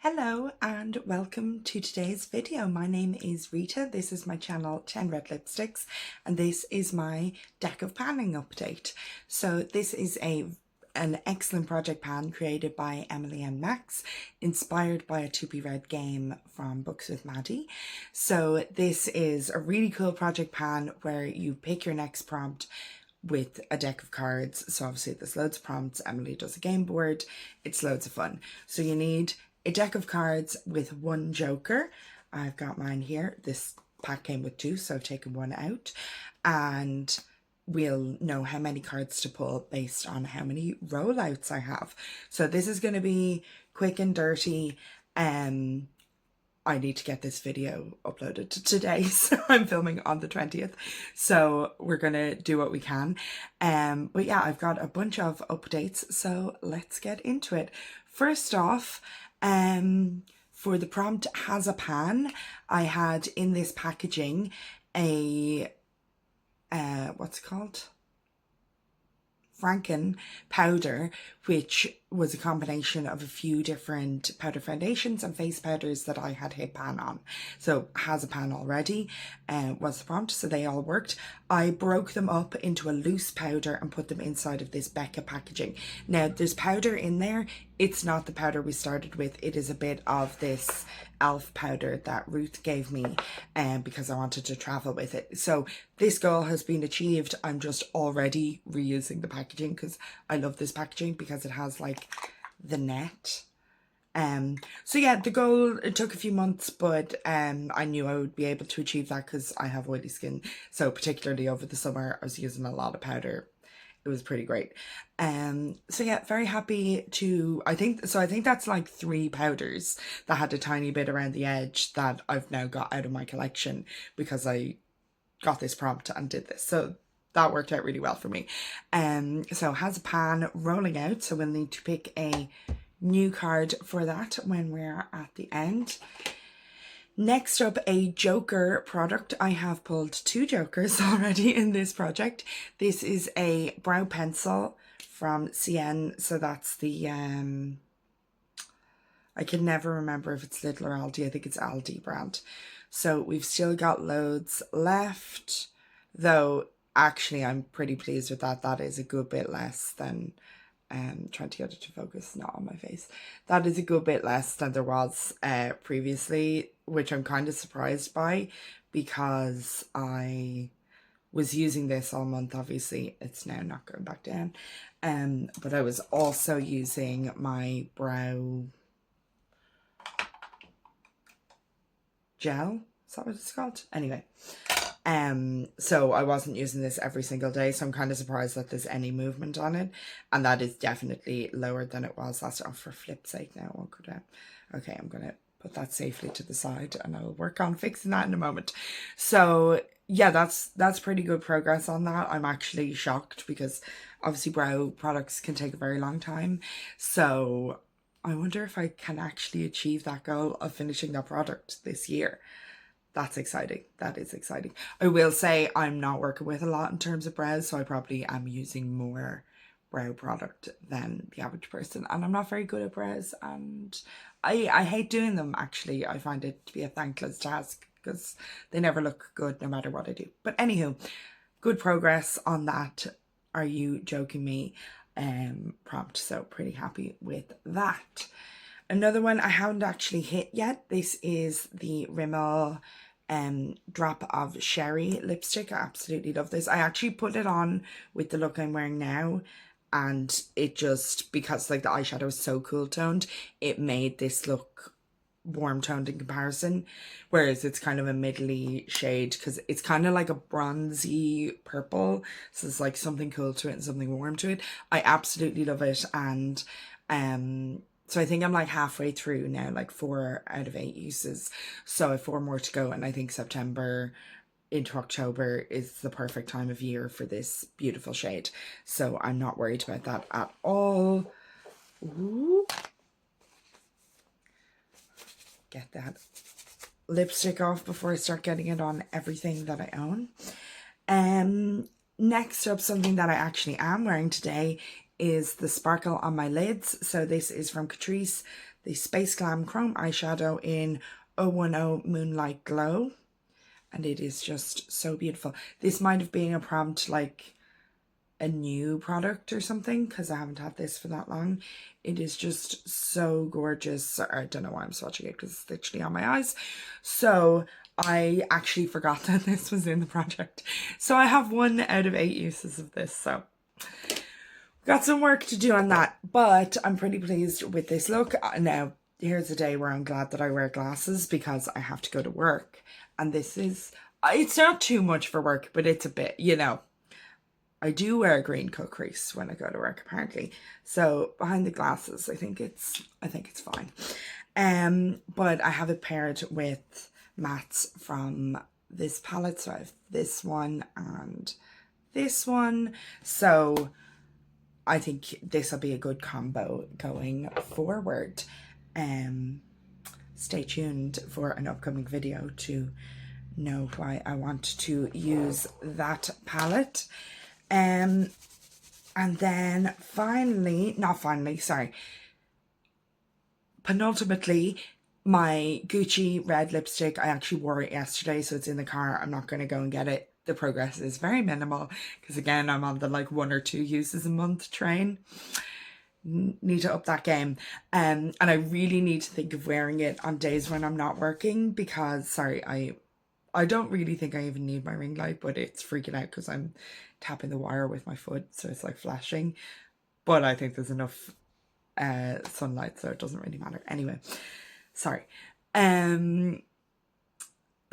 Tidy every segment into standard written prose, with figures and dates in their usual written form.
Hello and welcome to today's video. My name is Rita. This is my channel 10 Red Lipsticks and this is my deck of panning update. So this is an excellent project pan created by Emily and Max, inspired by a 2B Red game from Books with Maddie. So this is a really cool project pan where you pick your next prompt with a deck of cards. So obviously there's loads of prompts. Emily does a game board. It's loads of fun. So you need a deck of cards with one joker. I've got mine here. This pack came with two, so I've taken one out. And we'll know how many cards to pull based on how many rollouts I have. So this is going to be quick and dirty. I need to get this video uploaded today, so I'm filming on the 20th. So we're going to do what we can. But yeah, I've got a bunch of updates, so let's get into it. First off, for the prompt has a pan, I had in this packaging a what's it called, Franken powder, which was a combination of a few different powder foundations and face powders that I had hit pan on. So has a pan already, was the prompt, so they all worked. I broke them up into a loose powder and put them inside of this Becca packaging. Now there's powder in there. It's not the powder we started with. It is a bit of this elf powder that Ruth gave me because I wanted to travel with it. So this goal has been achieved. I'm just already reusing the packaging because I love this packaging because it has like the net. So yeah, the goal, it took a few months, but I knew I would be able to achieve that because I have oily skin. So particularly over the summer, I was using a lot of powder. It was pretty great. So yeah, very happy to, I think that's like 3 powders that had a tiny bit around the edge that I've now got out of my collection because I got this prompt and did this. So that worked out really well for me. So has a pan rolling out, so we'll need to pick a new card for that when we're at the end. Next up, a joker product. I have pulled 2 jokers already in this project. This is a brow pencil from Cien. So that's the, I can never remember if it's Lidl or Aldi. I think it's Aldi brand. So we've still got loads left, though actually I'm pretty pleased with that. That is a good bit less than, trying to get it to focus, not on my face. That is a good bit less than there was previously, which I'm kind of surprised by because I was using this all month. Obviously it's now not going back down, but I was also using my brow gel, is that what it's called? Anyway, so I wasn't using this every single day, so I'm kind of surprised that there's any movement on it, and that is definitely lower than it was last. Oh, for flip's sake, now it won't go down. Okay, I'm gonna put that safely to the side and I'll work on fixing that in a moment. So yeah, that's pretty good progress on that. I'm actually shocked because obviously brow products can take a very long time, so I wonder if I can actually achieve that goal of finishing that product this year. That's exciting. That is exciting. I will say I'm not working with a lot in terms of brows, so I probably am using more brow product than the average person, and I'm not very good at brows, and I hate doing them actually. I find it to be a thankless task because they never look good no matter what I do. But anywho, good progress on that "are you joking me" prompt, so pretty happy with that. Another one I haven't actually hit yet. This is the Rimmel Drop of Sherry lipstick. I absolutely love this. I actually put it on with the look I'm wearing now, and it just, because like the eyeshadow is so cool toned, it made this look warm toned in comparison, whereas it's kind of a middly shade because it's kind of like a bronzy purple, so it's like something cool to it and something warm to it. I absolutely love it, and so I think I'm like halfway through now, like 4 out of 8 uses. So I have 4 more to go, and I think September into October is the perfect time of year for this beautiful shade. So I'm not worried about that at all. Ooh. Get that lipstick off before I start getting it on everything that I own. Next up, something that I actually am wearing today is the sparkle on my lids. So this is from Catrice. the Space Glam Chrome eyeshadow in 010 Moonlight Glow. And it is just so beautiful. This might have been a prompt like a new product or something, because I haven't had this for that long. It is just so gorgeous. I don't know why I'm swatching it, because it's literally on my eyes. So I actually forgot that this was in the project. So I have 1 out of 8 uses of this. So got some work to do on that, but I'm pretty pleased with this look. Now, here's a day where I'm glad that I wear glasses because I have to go to work. And this is, it's not too much for work, but it's a bit, you know. I do wear a green cut crease when I go to work, apparently. So behind the glasses, I think it's fine. But I have it paired with mattes from this palette. So I have this one and this one. So I think this will be a good combo going forward. Stay tuned for an upcoming video to know why I want to use that palette. And then penultimately, my Gucci red lipstick. I actually wore it yesterday, so it's in the car. I'm not going to go and get it. The progress is very minimal because, again, I'm on the like 1 or 2 uses a month train. Need to up that game. And I really need to think of wearing it on days when I'm not working because, sorry, I don't really think I even need my ring light, but it's freaking out because I'm tapping the wire with my foot, so it's like flashing. But I think there's enough sunlight, so it doesn't really matter. Anyway, sorry.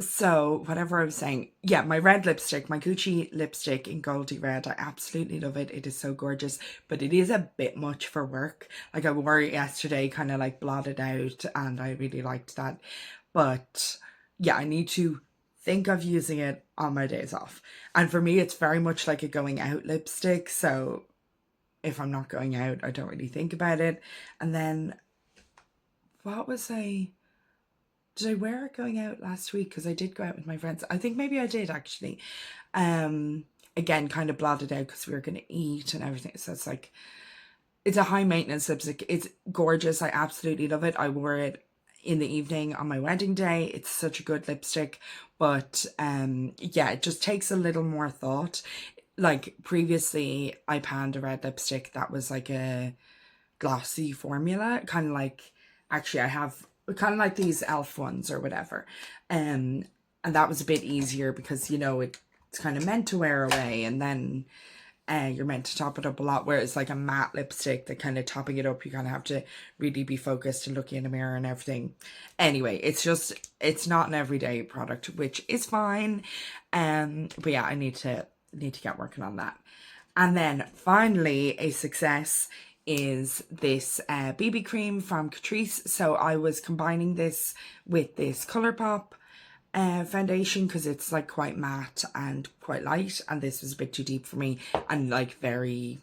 So whatever I was saying, yeah, my red lipstick, my Gucci lipstick in Goldie Red, I absolutely love it. It is so gorgeous, but it is a bit much for work. Like I wore it yesterday, kind of like blotted out, and I really liked that. But yeah, I need to think of using it on my days off. And for me, it's very much like a going out lipstick. So if I'm not going out, I don't really think about it. And then did I wear it going out last week? Because I did go out with my friends. I think maybe I did actually. Again, kind of blotted out because we were going to eat and everything. So it's like, it's a high maintenance lipstick. It's gorgeous. I absolutely love it. I wore it in the evening on my wedding day. It's such a good lipstick. But yeah, it just takes a little more thought. Like previously, I panned a red lipstick that was like a glossy formula. Kind of like, actually I have kind of like these elf ones or whatever, and that was a bit easier because, you know, it's kind of meant to wear away, and then you're meant to top it up a lot, whereas like a matte lipstick, that kind of topping it up, you kind of have to really be focused and looking in the mirror and everything. Anyway, it's not an everyday product, which is fine. But yeah, I need to get working on that. And then finally, a success is this BB cream from Catrice. So I was combining this with this Colourpop foundation because it's like quite matte and quite light, and this was a bit too deep for me and like very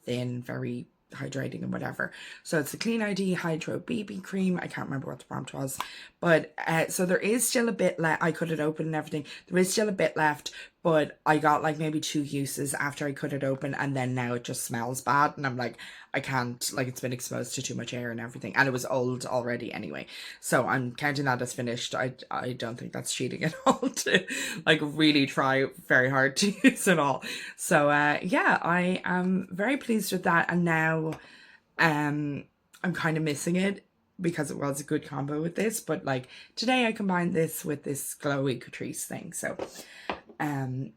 thin, very hydrating and whatever. So it's the Clean ID Hydro BB cream. I can't remember what the prompt was, but so there is still a bit left. I cut it open and everything. There is still a bit left, but I got like maybe 2 uses after I cut it open, and then now it just smells bad, and I'm like, I can't, like, it's been exposed to too much air and everything, and it was old already anyway, so I'm counting that as finished. I don't think that's cheating at all to like really try very hard to use it all. So yeah, I am very pleased with that, and now I'm kind of missing it because it was a good combo with this, but like today I combined this with this glowy Catrice thing, so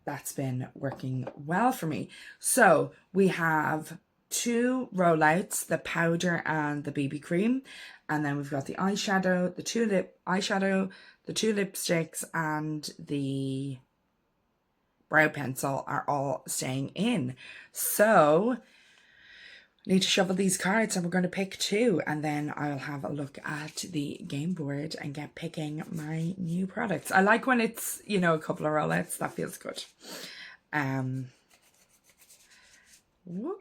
that's been working well for me. So we have 2 rollouts, the powder and the BB cream, and then we've got the eyeshadow, the 2 lipsticks, and the brow pencil are all staying in. So need to shuffle these cards, and we're going to pick 2, and then I'll have a look at the game board and get picking my new products. I like when it's, you know, a couple of rollouts. That feels good. Whoop.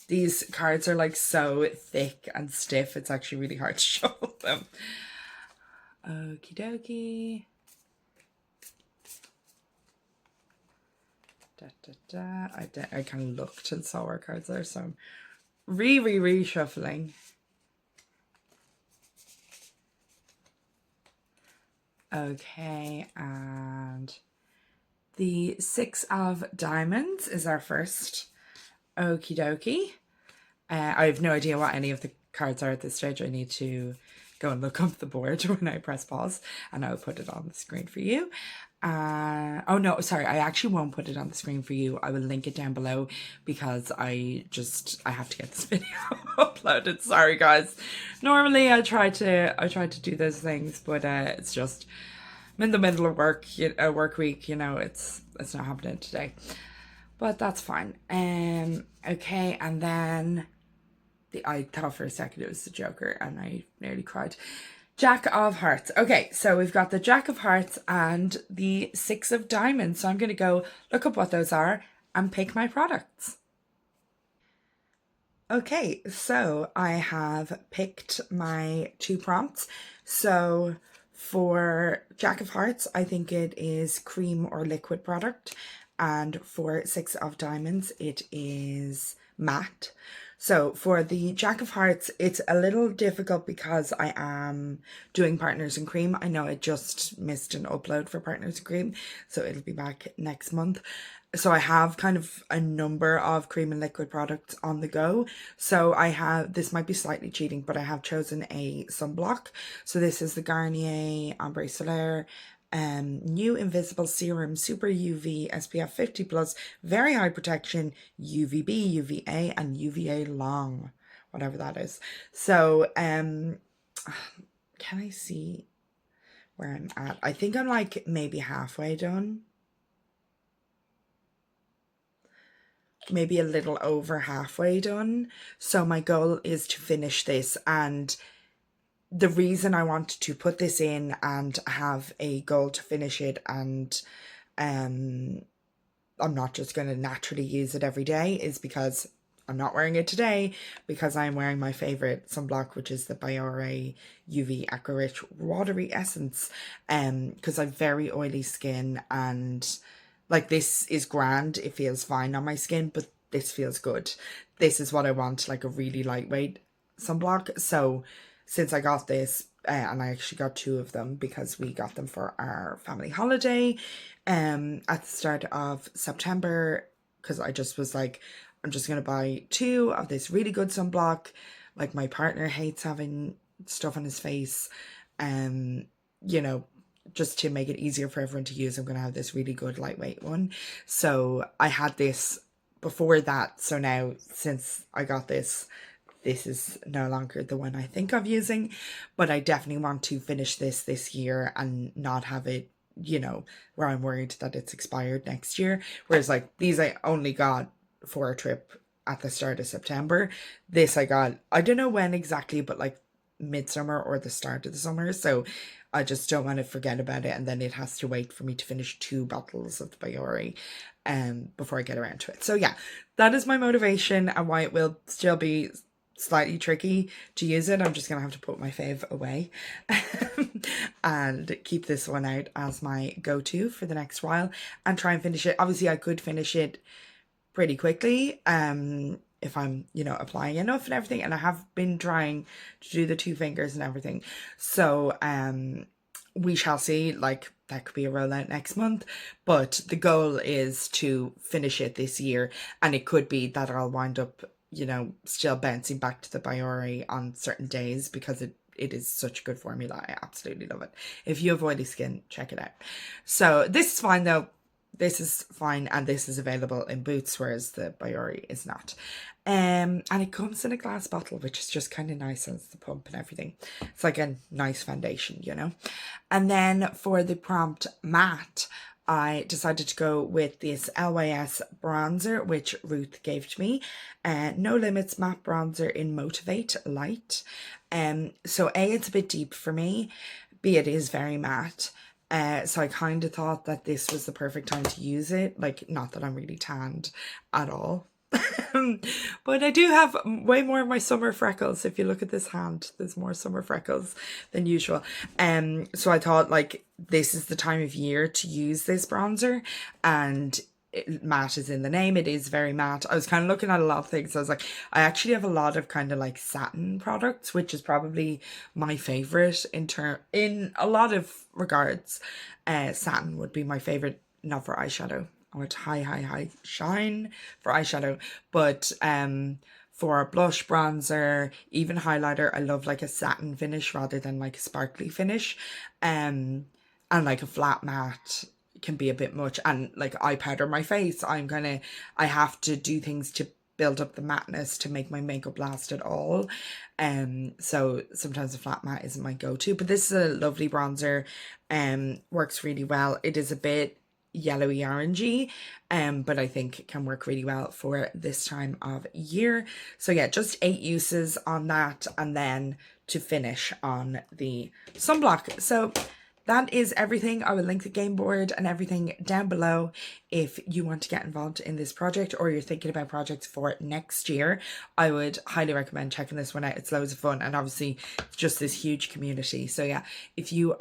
These cards are like so thick and stiff, it's actually really hard to shuffle them. Okie dokie. I kind of looked and saw where cards are, so I'm reshuffling. Okay, and the Six of Diamonds is our first. Okie dokie. I have no idea what any of the cards are at this stage. I need to go and look up the board when I press pause, and I'll put it on the screen for you. Oh no, sorry, I actually won't put it on the screen for you. I will link it down below because I have to get this video uploaded. Sorry guys. Normally I try to do those things, but it's just I'm in the middle of work, a work week, you know, it's not happening today. But that's fine. Okay, and then I thought for a second it was the Joker and I nearly cried. Jack of Hearts. Okay, so we've got the Jack of Hearts and the Six of Diamonds. So I'm going to go look up what those are and pick my products. Okay, so I have picked my 2 prompts. So for Jack of Hearts, I think it is cream or liquid product. And for Six of Diamonds, it is matte. So for the Jack of Hearts, it's a little difficult because I am doing Partners in Cream. I know I just missed an upload for Partners in Cream, so it'll be back next month. So I have kind of a number of cream and liquid products on the go. So I have, this might be slightly cheating, but I have chosen a sunblock. So this is the Garnier Ambre Solaire New Invisible Serum Super UV SPF 50 plus, very high protection, UVB, UVA and UVA long, whatever that is. So can I see where I'm at? I think I'm like maybe halfway done, maybe a little over halfway done. So my goal is to finish this, and the reason I wanted to put this in and have a goal to finish it, and I'm not just going to naturally use it every day, is because I'm not wearing it today, because I'm wearing my favourite sunblock, which is the Biore UV Aqua Rich Watery Essence, because I have very oily skin, and like this is grand, it feels fine on my skin, but this feels good. This is what I want, like a really lightweight sunblock. So since I got this, and I actually got 2 of them because we got them for our family holiday at the start of September, because I just was like, I'm just going to buy 2 of this really good sunblock. Like my partner hates having stuff on his face, you know, just to make it easier for everyone to use, I'm going to have this really good lightweight one. So I had this before that, so now since I got this, this is no longer the one I think of using, but I definitely want to finish this year and not have it, you know, where I'm worried that it's expired next year. Whereas like these I only got for a trip at the start of September. This I got, I don't know when exactly, but like midsummer or the start of the summer. So I just don't want to forget about it, and then it has to wait for me to finish 2 bottles of the Biore before I get around to it. So yeah, that is my motivation and why it will still be slightly tricky to use it. I'm just gonna have to put my fave away and keep this one out as my go-to for the next while and try and finish it. Obviously I could finish it pretty quickly if I'm, you know, applying enough and everything, and I have been trying to do the 2 fingers and everything. So we shall see. Like that could be a rollout next month, but the goal is to finish it this year, and it could be that I'll wind up, you know, still bouncing back to the Biore on certain days because it is such a good formula. I absolutely love it. If you have oily skin, check it out. So this is fine though. This is fine, and this is available in Boots, whereas the Biore is not. And it comes in a glass bottle, which is just kind of nice, and it's the pump and everything. It's like a nice foundation, you know. And then for the prompt matte, I decided to go with this LYS bronzer, which Ruth gave to me. No Limits matte bronzer in Motivate Light. So A, it's a bit deep for me. B, it is very matte. So I kind of thought that this was the perfect time to use it. Like, not that I'm really tanned at all. But I do have way more of my summer freckles. If you look at this hand, there's more summer freckles than usual. So I thought like this is the time of year to use this bronzer, and matte is in the name. It is very matte. I was kind of looking at a lot of things. I was like, I actually have a lot of kind of like satin products, which is probably my favorite in a lot of regards. Satin would be my favorite, not for eyeshadow. I want high shine for eyeshadow, but for blush, bronzer, even highlighter, I love like a satin finish rather than like a sparkly finish. And like a flat matte can be a bit much. And like eye powder my face, I have to do things to build up the matteness to make my makeup last at all. So sometimes a flat matte isn't my go-to, but this is a lovely bronzer. Works really well. It is a bit yellowy orangey, but I think it can work really well for this time of year. So yeah, just 8 uses on that, and then to finish on the sunblock. So that is everything. I will link the game board and everything down below if you want to get involved in this project, or you're thinking about projects for next year. I would highly recommend checking this one out. It's loads of fun, and obviously it's just this huge community. So yeah, if you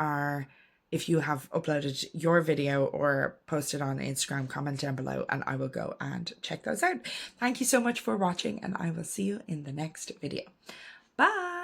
have uploaded your video or posted on Instagram, comment down below and I will go and check those out. Thank you so much for watching, and I will see you in the next video. Bye!